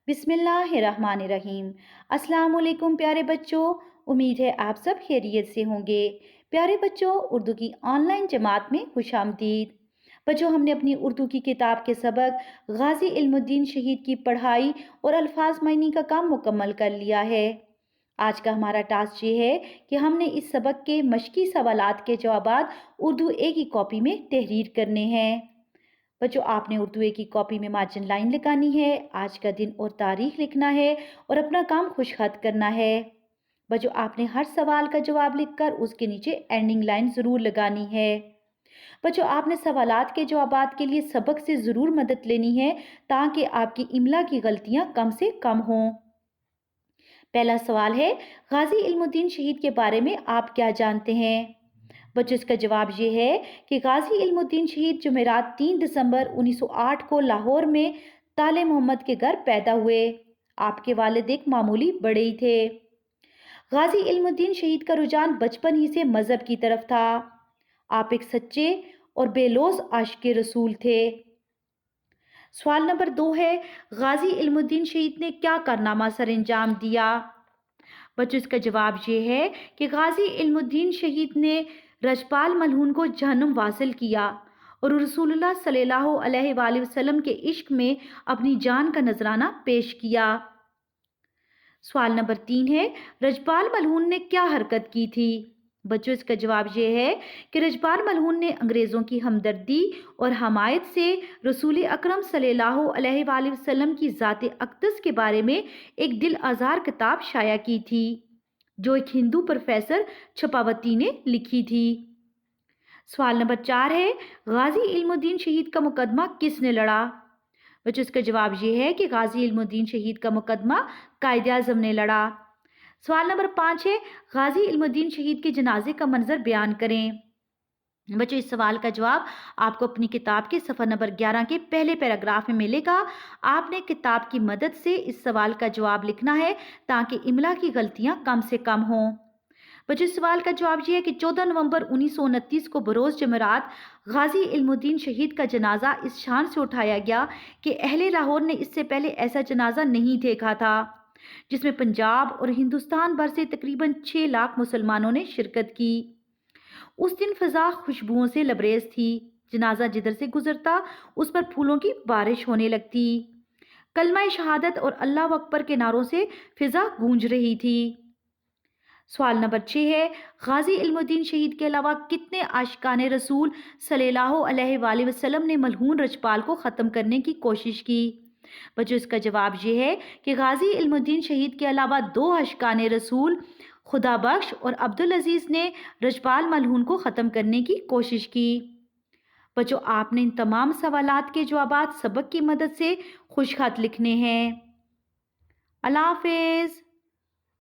बिस्मिल्लाहिर्रहमानिर्रहीम। अस्सलाम वालेकुम प्यारे बच्चों। उम्मीद है आप सब खैरियत से होंगे। प्यारे बच्चों, उर्दू की ऑनलाइन जमात में खुशामदीद। बच्चों, हमने अपनी उर्दू की किताब के सबक गाजी इल्मुद्दीन शहीद की पढ़ाई और अल्फाज मायनी का काम मुकम्मल कर लिया है। आज का हमारा टास्क ये है कि हमने इस सबक के मशकी सवालात के जवाबात उर्दू ए की कॉपी में तहरीर करने हैं। बच्चों, आपने उर्दू ए की कॉपी में मार्जिन लाइन लगानी है, आज का दिन और तारीख लिखना है और अपना काम खुशखत करना है। बच्चों, आपने हर सवाल का जवाब लिखकर उसके नीचे एंडिंग लाइन ज़रूर लगानी है। बच्चों, आपने सवालात के जवाबात के लिए सबक से ज़रूर मदद लेनी है ताकि आपकी इमला की गलतियाँ कम से कम हों। पहला सवाल है, गाजी इल्मुद्दीन शहीद के बारे में आप क्या जानते हैं? बच्चों, इसका जवाब ये है कि गाजी इल्मुद्दीन शहीद जुमेरात 3 दिसंबर 1908 को लाहौर में ताले मोहम्मद के घर पैदा हुए। आपके वालिद एक मामूली बड़े ही थे। गाजी इल्मुद्दीन शहीद का रुझान बचपन ही से मजहब की तरफ था। आप एक सच्चे और बेलौस आशिक रसूल थे। सवाल नंबर 2 है, गाजी इल्मुद्दीन शहीद ने क्या कारनामा सर अंजाम दिया? बच्चों, इसका जवाब ये है कि गाजी इल्मुद्दीन शहीद ने रजपाल मलहून को जहन्नुम वासिल किया और रसूलुल्लाह सल्लल्लाहु अलैहि वसल्लम के इश्क में अपनी जान का नजराना पेश किया। सवाल नंबर 3 है, रजपाल मलहून ने क्या हरकत की थी? बच्चों, इसका जवाब ये है कि रजपाल मलहून ने अंग्रेज़ों की हमदर्दी और हमायत से रसूल अकरम सल्लल्लाहु अलैहि वसल्लम की ज़ात अक़दस के बारे में एक दिल आज़ार किताब शाया की थी, जो एक हिंदू प्रोफेसर छपावती ने लिखी थी। सवाल नंबर 4 है, गाजी इल्मुद्दीन शहीद का मुकदमा किसने लड़ा? बच्चों, इसका जवाब ये है कि गाजी इल्मुद्दीन शहीद का मुकदमा कायदे-आज़म ने लड़ा। सवाल नंबर 5 है, गाजी इल्मुद्दीन शहीद के जनाजे का मंजर बयान करें। बच्चों, इस सवाल का जवाब आपको अपनी किताब के सफ़ा नंबर 11 के पहले पैराग्राफ में मिलेगा। आपने किताब की मदद से इस सवाल का जवाब लिखना है ताकि इमला की गलतियां कम से कम हों। बच्चों, इस सवाल का जवाब ये है कि 14 नवंबर 1929 को बरोज़ जमेरात गाजी इल्मुद्दीन शहीद का जनाजा इस शान से उठाया गया कि अहले लाहौर ने इससे पहले ऐसा जनाजा नहीं देखा था, जिसमें पंजाब और हिंदुस्तान भर से तकरीबन 6 लाख मुसलमानों ने शिरकत की। उस दिन फ़ज़ा खुशबुओं से लबरेज थी। जनाजा जिधर से गुजरता उस पर फूलों की बारिश होने लगती। कलमा शहादत और अल्लाह अकबर के नारों से फ़िज़ा गूंज रही थी। सवाल नंबर 6 है, गाजी इल्मुद्दीन शहीद के अलावा कितने आशिकाने रसूल सल्लल्लाहु अलैहि वसल्लम ने मलहून रजपाल को ख़त्म करने की कोशिश की? बच्चों, इसका जवाब ये है कि गाजी इल्मुद्दीन शहीद के अलावा 2 आशिकाने रसूल खुदा बख्श और अब्दुल अजीज़ ने रजपाल मलहून को ख़त्म करने की कोशिश की। बच्चों, आपने इन तमाम सवालात के जवाबात सबक की मदद से खुशखत लिखने हैं। अल्लाह हाफ़िज़।